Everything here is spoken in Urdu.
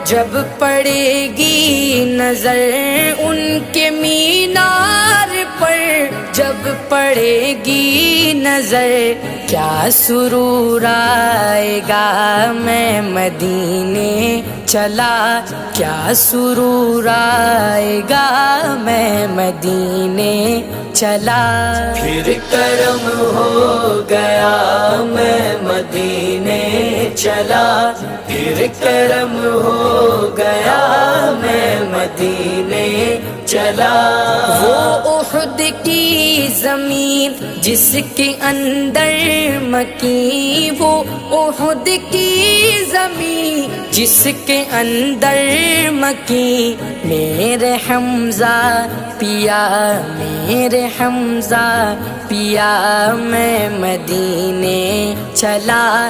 جب پڑے گی نظر ان کے مینار پر، جب پڑے گی نظر کیا سرور آئے گا، میں مدینے چلا کیا سرور آئے گا، میں مدینے چلا۔ پھر کرم ہو گیا میں مدینے چلا، پھر کرم ہو گیا میں مدینے چلا۔ وہ احد کی زمین جس کے اندر مکین، وہ احد کی زمین جس کے اندر مکین، میرے حمزہ پیا میرے حمزہ پیا، میں مدینے چلا